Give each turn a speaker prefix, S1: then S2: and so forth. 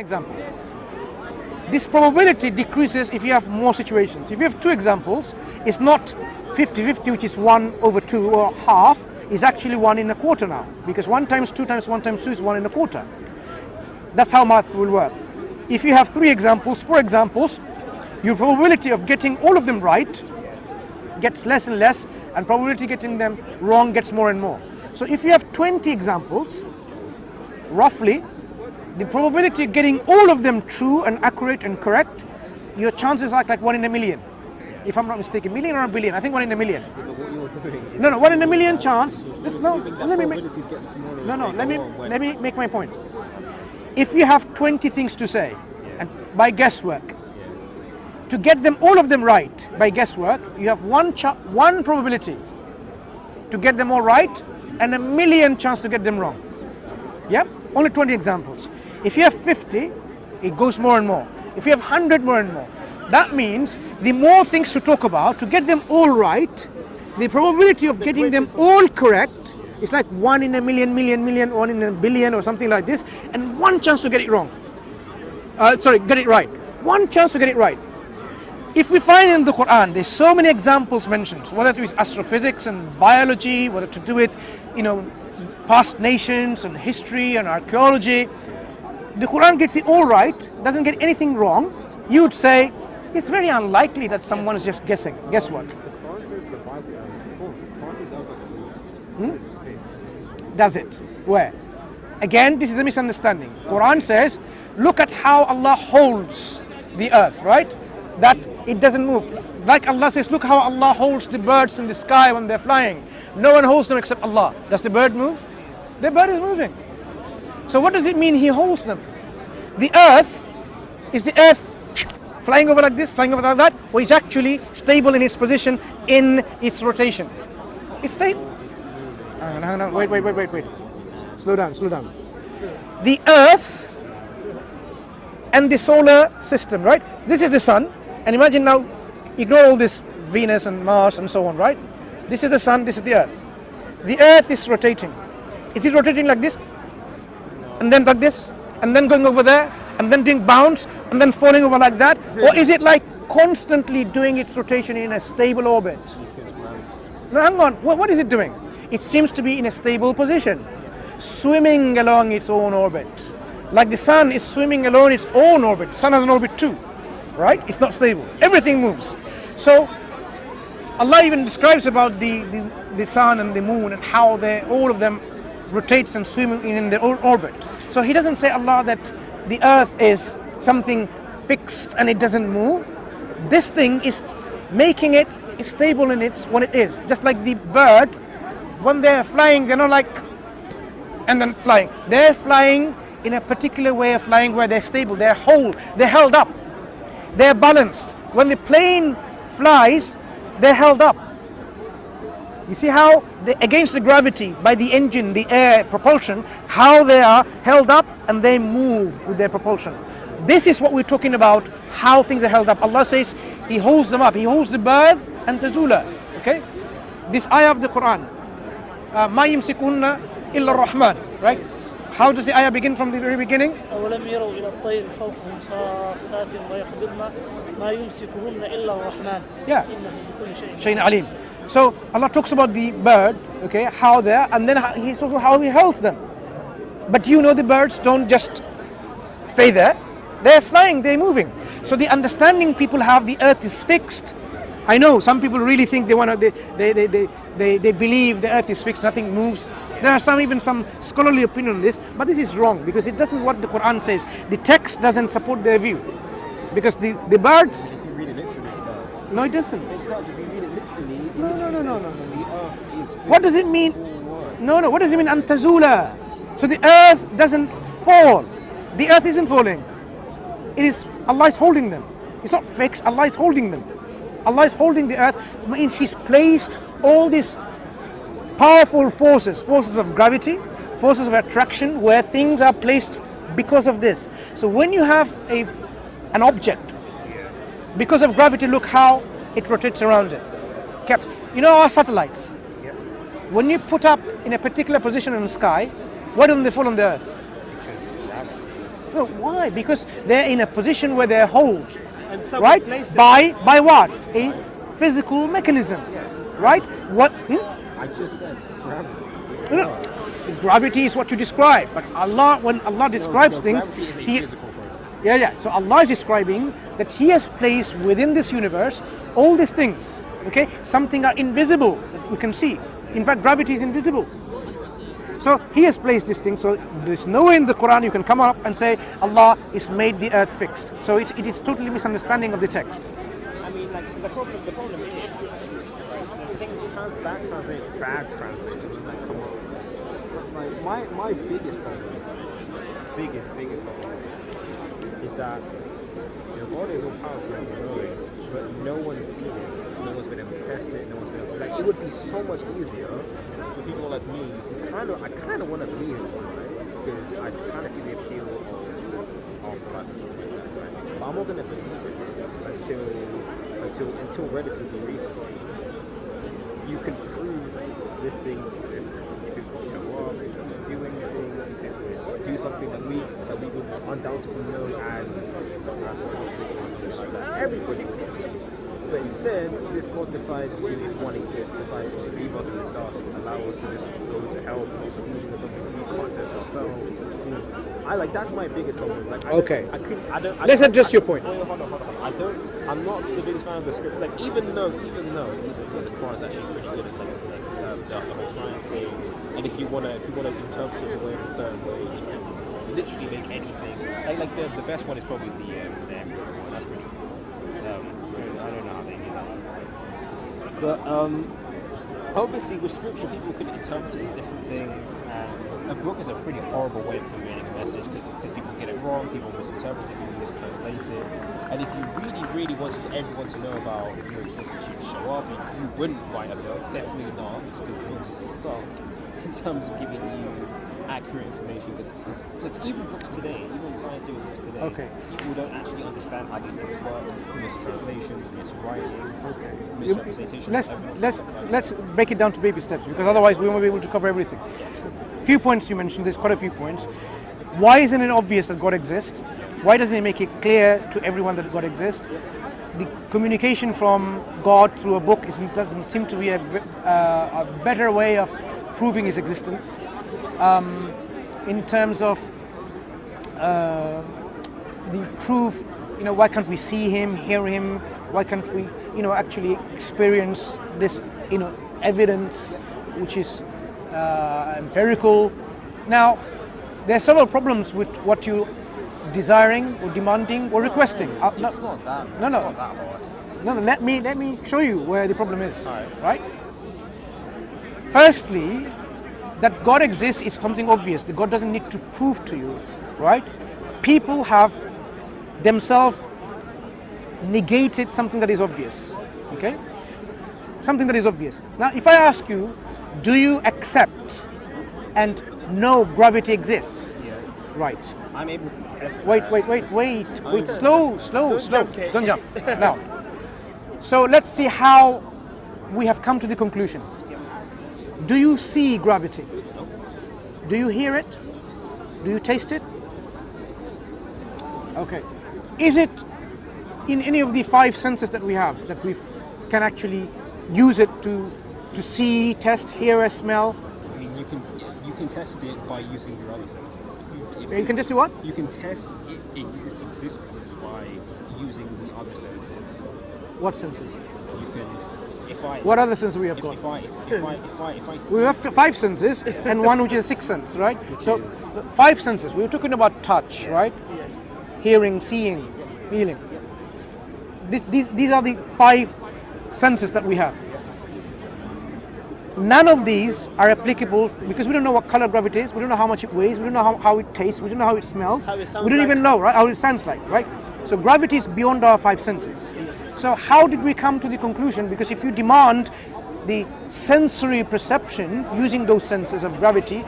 S1: example. This probability decreases if you have more situations. If you have two examples, it's not 50-50, which is 1 over 2 or half, is actually 1 in a quarter now. Because 1 times 2 times 1 times 2 is 1 in a quarter. That's how math will work. If you have 3 examples, 4 examples, your probability of getting all of them right gets less and less, and probability getting them wrong gets more and more. So if you have 20 examples, roughly, the probability of getting all of them true and accurate and correct, your chances are like 1 in a million. If I'm not mistaken, million or a billion? I think 1 in a million.
S2: But what you're doing is
S1: No, 1 in a million chance. Let me make my point. If you have 20 things to say, and by guesswork, to get them all of them right by guesswork, you have one probability to get them all right, and a million chance to get them wrong. Yep, only 20 examples. If you have 50, it goes more and more. If you have 100, more and more. That means the more things to talk about, to get them all right, the probability of getting them all correct is like 1 in a million, 1 in a billion or something like this, and 1 chance to get it wrong. Get it right. 1 chance to get it right. If we find in the Quran, there's so many examples mentioned, whether it is astrophysics and biology, whether to do with, past nations and history and archaeology, the Quran gets it all right, doesn't get anything wrong, you would say it's very unlikely that someone is just guessing. Guesswork. Does it? Where? Again, this is a misunderstanding. Quran says, look at how Allah holds the earth, right? That it doesn't move. Like Allah says, look how Allah holds the birds in the sky when they're flying. No one holds them except Allah. Does the bird move? The bird is moving. So what does it mean He holds them? The earth, is the earth flying over like this, flying over like that, or is actually stable in its position in its rotation? It's stable. Hang on, wait. Slow down. The earth and the solar system, right? This is the sun, and imagine now, ignore all this Venus and Mars and so on, right? This is the sun, this is the earth. The earth is rotating. Is it rotating like this? And then like this? And then going over there? And then doing bounce? And then falling over like that? Or is it like constantly doing its rotation in a stable orbit? No, hang on. What is it doing? It seems to be in a stable position, swimming along its own orbit. Like the sun is swimming along its own orbit. The sun has an orbit too, right? It's not stable. Everything moves. So Allah even describes about the sun and the moon and how all of them rotates and swim in their own orbit. So He doesn't say, Allah, that the earth is something fixed and it doesn't move. This thing is making it stable in what it is. Just like the bird, when they're flying, they're not like and then flying. They're flying in a particular way of flying where they're stable, they're held up, they're balanced. When the plane flies, they're held up. You see how against the gravity by the engine, the air propulsion, how they are held up and they move with their propulsion. This is what we're talking about, how things are held up. Allah says He holds them up. He holds the bird and the zula. Okay? This ayah of the Quran, Ma yumsikunna illa ar-Rahman, right? How does the ayah begin from the very beginning?
S3: أَوَلَمْ يَرَوْا إِلَى الطَّيْرِ فَوْقَهُمْ صَافَّاتٍ وَيَقْبِضْنَ مَا يُمْسِكُهُنَّ إِلَّا الرَّحْمَنُ
S1: Yeah.
S3: إِنَّهُ بِكُلِّ
S1: Shayn Alim. So Allah talks about the bird, okay, how they are, and then He talks about how He holds them. But the birds don't just stay there. They're flying, they're moving. So the understanding people have, the earth is fixed. I know some people really think they believe the earth is fixed, nothing moves. There are even some scholarly opinion on this, but this is wrong because it doesn't what the Quran says. The text doesn't support their view. Because the birds...
S2: If you read it literally, it does.
S1: No, it doesn't.
S2: It does. If you read it literally,
S1: No.
S2: The earth is fixed.
S1: What does it mean? No. What does it mean? Antazula. So the earth doesn't fall. The earth isn't falling. It is Allah is holding them. It's not fixed. Allah is holding them. Allah is holding the earth. It means He's placed all these powerful forces of gravity, forces of attraction, where things are placed because of this. So when you have an object, because of gravity, look how it rotates around it. Our satellites. When you put up in a particular position in the sky, why don't they fall on the earth? No, why? Because they're in a position where they're held,
S4: And someone
S1: right?
S4: placed them.
S1: By what? A physical mechanism, right? What?
S2: I just said gravity.
S1: No. Gravity is what you describe, but Allah, when Allah describes things,
S2: Gravity is a
S1: He,
S2: physical process.
S1: yeah. So Allah is describing that He has placed within this universe all these things. Okay, something are invisible that we can see. In fact, gravity is invisible. So He has placed these things. So there's no way in the Quran you can come up and say Allah is made the earth fixed. So it is totally misunderstanding of the text.
S2: I mean, like the problem is, I think bad translation. Like, come on. Like my biggest problem, biggest problem, is that God is all powerful and knowing, but no one's seen it, no one's been able to test it, no one's been able to. Like, it would be so much easier for people like me who I kind of want to believe in one, right? Because I kind of see the appeal of afterlife and stuff like that, right? But I'm not gonna believe it until relatively recently you can prove this thing's existence. If it would show up, if it would do anything, if it would do something that we would undoubtedly know as something like that. Everybody would. But instead, this God decides to, if one exists, decides to just leave us in the dust, allow us to just go to hell for not believing in something we can't test ourselves. That's my biggest problem. Like,
S1: Okay.
S2: Let's
S1: address your point.
S2: Hold on. I'm not the biggest fan of the script. Like, even though the Quran is actually pretty good at the whole science thing, and if you wanna interpret it in a certain way, you can literally make anything. Like the best one is probably the Emperor one. That's pretty cool. I don't know how they do that, but obviously with scripture, people can interpret it as different things, and a book is a pretty horrible way of conveying a message because people get it wrong, people misinterpret it, people mistranslate it. And if you really wanted everyone to know about your existence, you'd show up. You wouldn't write a book, definitely not, because books suck in terms of giving you accurate information. Because even books today, even scientific books today,
S1: Okay.
S2: people don't actually understand how these things work. Mistranslations, miswriting, misrepresentation.
S1: Let's break it down to baby steps, because otherwise we won't be able to cover everything. Few points you mentioned. There's quite a few points. Why isn't it obvious that God exists? Why doesn't He make it clear to everyone that God exists? The communication from God through a book doesn't seem to be a better way of proving His existence. In terms of the proof, why can't we see Him, hear Him? Why can't we, actually experience this, evidence which is empirical? Now, there are several problems with what you desiring or demanding or requesting.
S2: It's not that.
S1: No.
S2: It's not that hard.
S1: No, let me show you where the problem is.
S2: All
S1: Right? Firstly, that God exists is something obvious. That God doesn't need to prove to you, right? People have themselves negated something that is obvious. Okay? Something that is obvious. Now, if I ask you, do you accept and know gravity exists?
S2: Yeah.
S1: Right.
S2: I'm able to test.
S1: Wait. Slow.
S4: jump, Kate.
S1: Don't jump. Now. So let's see how we have come to the conclusion. Do you see gravity? Do you hear it? Do you taste it? Okay. Is it in any of the 5 senses that we have that we can actually use it to see, test, hear, smell?
S2: I mean, you can test it by using your other senses.
S1: You can test it what?
S2: You can test its existence by using the other senses.
S1: What senses?
S2: You can.
S1: What other senses we have got?
S2: If I
S1: We have 5 senses and one which is 6th sense, right? So 5 senses. We were talking about touch, right? Hearing, seeing, feeling. These are the 5 senses that we have. None of these are applicable because we don't know what color gravity is, we don't know how much it weighs, we don't know how it tastes, we don't know how it smells,
S4: How it sounds
S1: we don't
S4: like.
S1: even know, right, how it sounds like, right? So gravity is beyond our 5 senses. So how did we come to the conclusion? Because if you demand the sensory perception using those senses of gravity